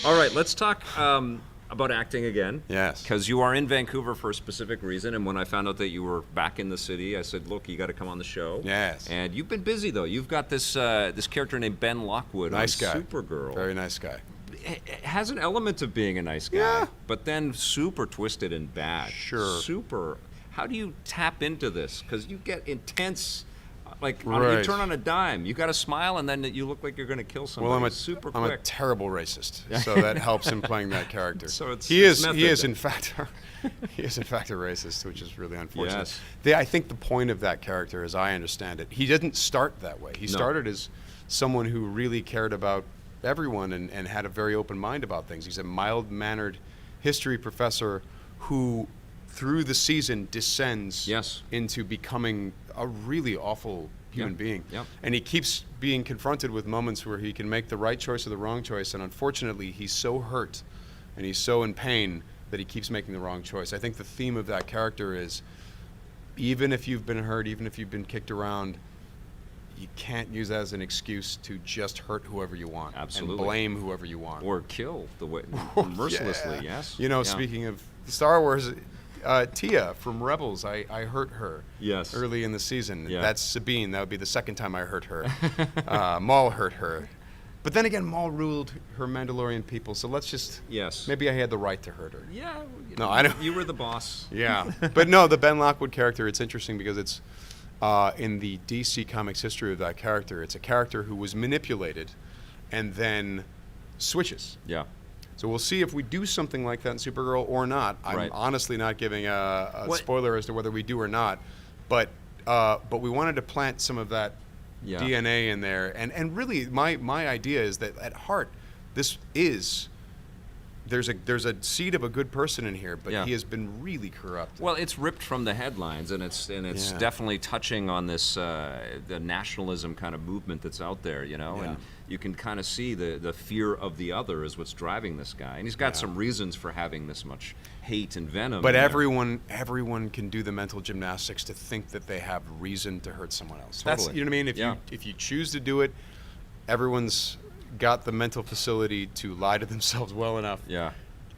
All right, let's talk about acting again. Yes. Because you are in Vancouver for a specific reason, and when I found out that you were back in the city, I said, "Look, you got to come on the show." Yes. And you've been busy though. You've got this this character named Ben Lockwood Nice on guy. Supergirl. Very nice guy. It has an element of being a nice guy, Yeah. but then super twisted and bad. Sure. Super. How do you tap into this? Because you get intense. Like you Right. turn on a dime. You got to smile, and then you look like you're going to kill somebody. Well, super I'm a quick. terrible racist, so that helps in playing that character. So he it's is method in fact he is in fact a racist, which is really unfortunate. Yes. I think the point of that character, as I understand it, he didn't start that way. He started as someone who really cared about everyone and had a very open mind about things. He's a mild-mannered history professor who, through the season, descends into becoming a really awful human being. Yep. And he keeps being confronted with moments where he can make the right choice or the wrong choice, and unfortunately he's so hurt and he's so in pain that he keeps making the wrong choice. I think the theme of that character is, even if you've been hurt, even if you've been kicked around, you can't use that as an excuse to just hurt whoever you want. Absolutely. And blame whoever you want. Or kill the way mercilessly. Yeah. Yes. You know, speaking of Star Wars, Tia from Rebels, I hurt her early in the season. Yeah. That's Sabine. That would be the second time I hurt her. Maul hurt her. But then again, Maul ruled her Mandalorian people, so let's just... Maybe I had the right to hurt her. Yeah. No, I don't... You were the boss. Yeah. But no, the Ben Lockwood character, it's interesting because it's... in the DC Comics history of that character, it's a character who was manipulated and then switches. Yeah. So we'll see if we do something like that in Supergirl or not. I'm honestly not giving a spoiler as to whether we do or not, but we wanted to plant some of that DNA in there, and really my idea is that at heart, this is. There's a seed of a good person in here, but he has been really corrupt. Well, it's ripped from the headlines, and it's definitely touching on this the nationalism kind of movement that's out there, you know. And you can kind of see the fear of the other is what's driving this guy, and he's got some reasons for having this much hate and venom. But everyone can do the mental gymnastics to think that they have reason to hurt someone else. Totally. That's, you know what I mean? If you choose to do it, everyone's got the mental facility to lie to themselves well enough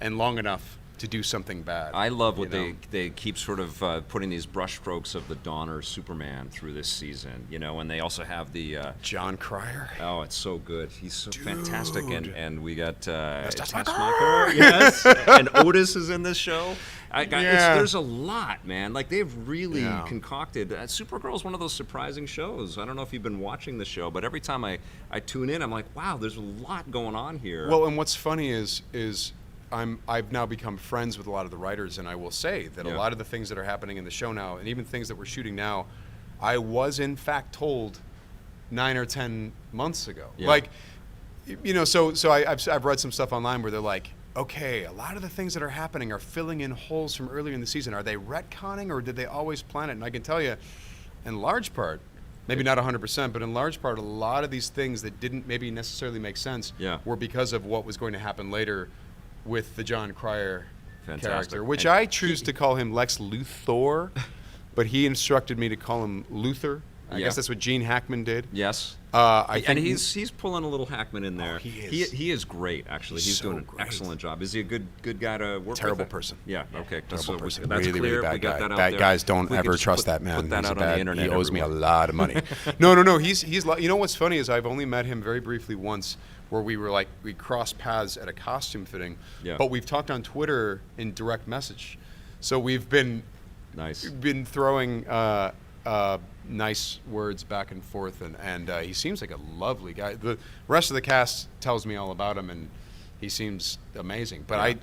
and long enough to do something bad. I love what they keep sort of putting these brushstrokes of the Donner Superman through this season, you know, and they also have the John Cryer. Oh, it's so good. He's so fantastic, and we got Taskmaster. Yes, and Otis is in this show. There's a lot, man. Like they've really concocted. Supergirl is one of those surprising shows. I don't know if you've been watching the show, but every time I tune in, I'm like, wow, there's a lot going on here. Well, and what's funny is I've now become friends with a lot of the writers, and I will say that a lot of the things that are happening in the show now, and even things that we're shooting now, I was in fact told 9 or 10 months ago. Like, you know, so I've read some stuff online where they're like, okay, a lot of the things that are happening are filling in holes from earlier in the season. Are they retconning, or did they always plan it? And I can tell you, in large part, maybe not 100%, but in large part, a lot of these things that didn't maybe necessarily make sense were because of what was going to happen later with the John Cryer character, which I choose to call him Lex Luthor, but he instructed me to call him Luthor. I guess that's what Gene Hackman did. Yes. And he's pulling a little Hackman in there. Oh, he is. He is great, actually. He's so doing an excellent job. Is he a good guy to work with? Terrible person. Yeah. Okay. Terrible person. That's really, clear. really bad we got guy. That out Bad there. guys don't We ever could trust put, that man. Put that He's out bad, on the internet. he owes me a everywhere. lot of money. No. He's you know what's funny is I've only met him very briefly once, where we crossed paths at a costume fitting. Yeah. But we've talked on Twitter in direct message, so we've been throwing nice words back and forth, and he seems like a lovely guy. The rest of the cast tells me all about him, and he seems amazing. But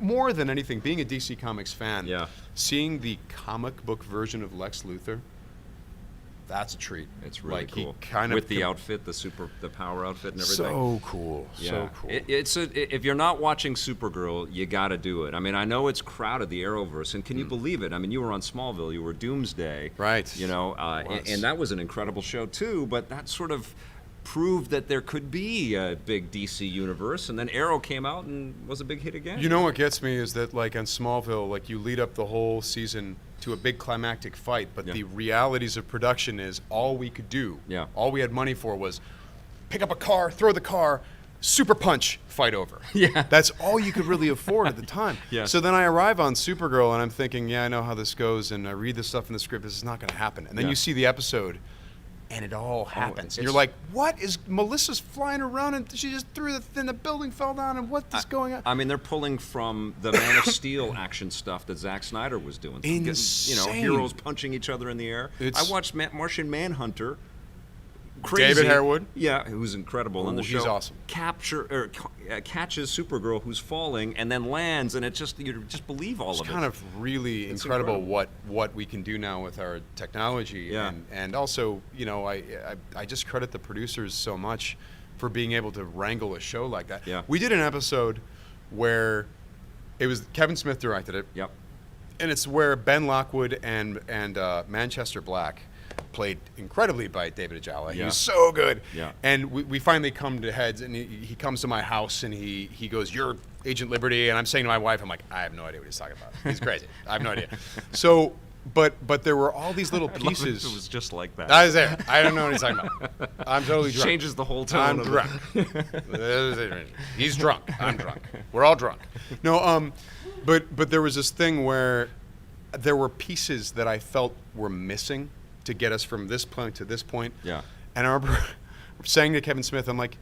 more than anything, being a DC Comics fan, seeing the comic book version of Lex Luthor, that's a treat. It's really like cool. He kind of with the outfit, the power outfit and everything. So cool. Yeah. So cool. If you're not watching Supergirl, you got to do it. I mean, I know it's crowded, the Arrowverse, and can you believe it? I mean, you were on Smallville, you were Doomsday, right? You know, and that was an incredible show too. But that sort of proved that there could be a big DC universe, and then Arrow came out and was a big hit again. You know what gets me is that, like on Smallville, like you lead up the whole season to a big climactic fight, but the realities of production is all we could do. Yeah. All we had money for was pick up a car, throw the car, super punch, fight over. Yeah. That's all you could really afford at the time. Yes. So then I arrive on Supergirl and I'm thinking, yeah, I know how this goes, and I read the stuff in the script. This is not going to happen. And then Yeah. you see the episode, and it all happens. And you're it's- like, what is Melissa's flying around and she just threw the building fell down, and what is going on? I mean, they're pulling from the Man of Steel action stuff that Zack Snyder was doing. Getting, Insane. heroes punching each other in the air. I watched Martian Manhunter. Crazy. David Harewood? Yeah, who's incredible in the show. He's awesome. Catches Supergirl who's falling and then lands, and you just believe all It's of it. kind of really incredible what we can do now with our technology. Yeah. And also, I just credit the producers so much for being able to wrangle a show like that. Yeah. We did an episode where it was Kevin Smith directed it. Yep. And it's where Ben Lockwood and Manchester Black, played incredibly by David Ajala. He Yeah. was so good. Yeah. And we finally come to heads, and he comes to my house, and he goes, "You're Agent Liberty," and I'm saying to my wife, I'm like, I have no idea what he's talking about. He's crazy. I have no idea. So, but there were all these little I love pieces. it was just like that. I was there. I don't know what he's talking about. I'm totally drunk. Changes the whole tone. I'm of drunk. He's drunk. I'm drunk. We're all drunk. No, but there was this thing where there were pieces that I felt were missing to get us from this point to this point. Yeah. And I remember saying to Kevin Smith, I'm like,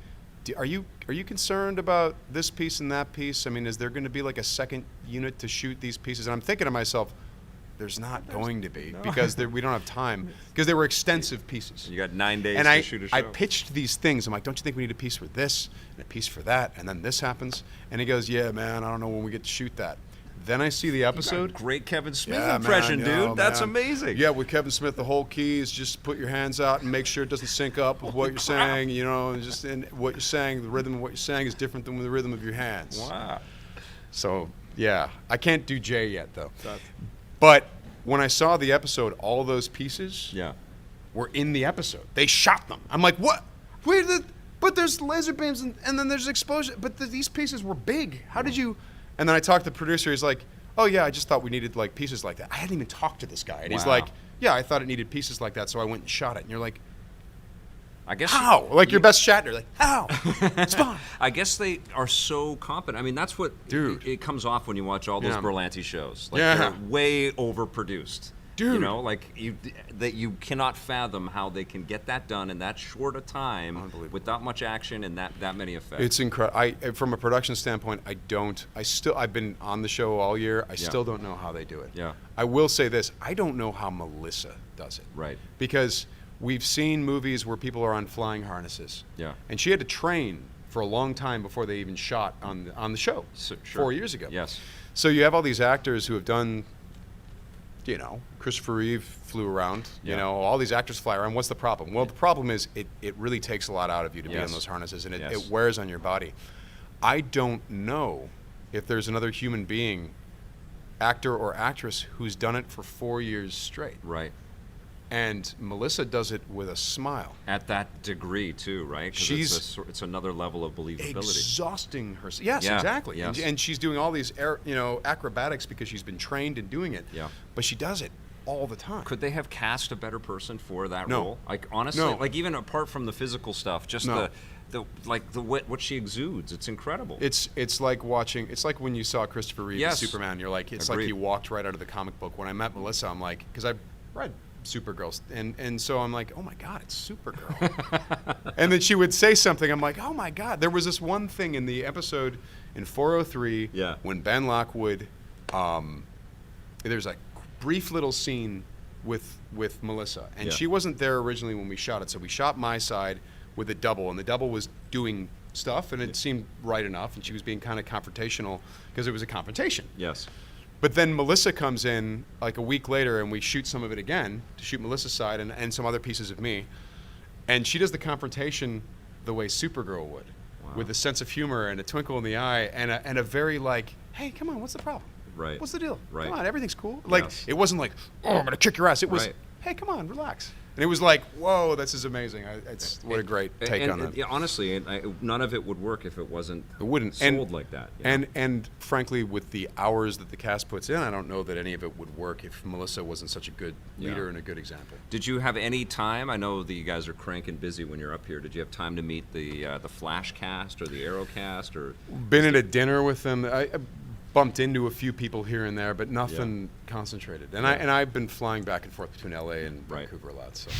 are you concerned about this piece and that piece? I mean, is there going to be like a second unit to shoot these pieces? And I'm thinking to myself, there's not going to be, because we don't have time, because they were extensive pieces. You got 9 days And to I, shoot a show. I pitched these things. I'm like, don't you think we need a piece for this and a piece for that? And then this happens. And he goes, yeah, man, I don't know when we get to shoot that. Then I see the episode. Great Kevin Smith Yeah, impression, man, yo, dude. That's man. amazing. Yeah, with Kevin Smith, the whole key is just put your hands out and make sure it doesn't sync up with what you're saying. And just in what you're saying, the rhythm of what you're saying is different than the rhythm of your hands. Wow. So yeah, I can't do Jay yet though. But when I saw the episode, all those pieces Yeah. were in the episode. They shot them. I'm like, what? But there's laser beams and then there's explosion. But these pieces were big. How did you? And then I talked to the producer. He's like, oh yeah, I just thought we needed like pieces like that. I hadn't even talked to this guy, and he's Wow. like, yeah, I thought it needed pieces like that, so I went and shot it. And you're like, I guess how? Like your best Shatner, like how? Spawn. I guess they are so competent. I mean, that's what Dude. it comes off when you watch all those Yeah. Berlanti shows. Like Yeah. they're way overproduced. You Dude. know, like you cannot fathom how they can get that done in that short a time Unbelievable. without much action and that many effects. It's incredible. From a production standpoint, I've been on the show all year. I still don't know how they do it. Yeah. I will say this: I don't know how Melissa does it. Right. Because we've seen movies where people are on flying harnesses. Yeah. And she had to train for a long time before they even shot on the show. Sure. 4 years ago. Yes. So you have all these actors who have done, Christopher Reeve flew around. Yeah. All these actors fly around. What's the problem? Well, the problem is it really takes a lot out of you to be Yes. on those harnesses, and Yes. it wears on your body. I don't know if there's another human being, actor or actress, who's done it for 4 years straight. Right. And Melissa does it with a smile. At that degree too, right? 'Cause it's another level of believability. Exhausting herself. Yes, Yeah, exactly. yes. And she's doing all these acrobatics because she's been trained in doing it. Yeah. But she does it all the time. Could they have cast a better person for that No. role? Like honestly, No. like even apart from the physical stuff, just No. what she exudes, it's incredible. It's like watching. It's like when you saw Christopher Reeve Yes. as Superman. You're like, it's Agreed. like he walked right out of the comic book. When I met Melissa, I'm like, because I read Supergirl, and so I'm like, oh my God, it's Supergirl. And then she would say something. I'm like, oh my God. There was this one thing in the episode in 403 Yeah. when Ben Lockwood. There's a brief little scene with Melissa, and Yeah. she wasn't there originally when we shot it. So we shot my side with a double, and the double was doing stuff, and it seemed right enough, and she was being kind of confrontational because it was a confrontation. Yes. But then Melissa comes in like a week later, and we shoot some of it again to shoot Melissa's side and some other pieces of me, and she does the confrontation the way Supergirl would, with a sense of humor and a twinkle in the eye and a very like, hey, come on, what's the problem? Right. What's the deal? Right. Come on, everything's cool. Like Yes. it wasn't like, oh, I'm gonna kick your ass. It was, Right. hey, come on, relax. And it was like, whoa, this is amazing. It's what a great take on that. Yeah, honestly, none of it would work if it wasn't sold like that. And frankly, with the hours that the cast puts in, I don't know that any of it would work if Melissa wasn't such a good leader and a good example. Did you have any time? I know that you guys are cranking busy when you're up here. Did you have time to meet the Flash cast or the Arrow cast? Or been at a dinner with them. I bumped into a few people here and there, but nothing concentrated. And I've been flying back and forth between LA and Vancouver a lot. So.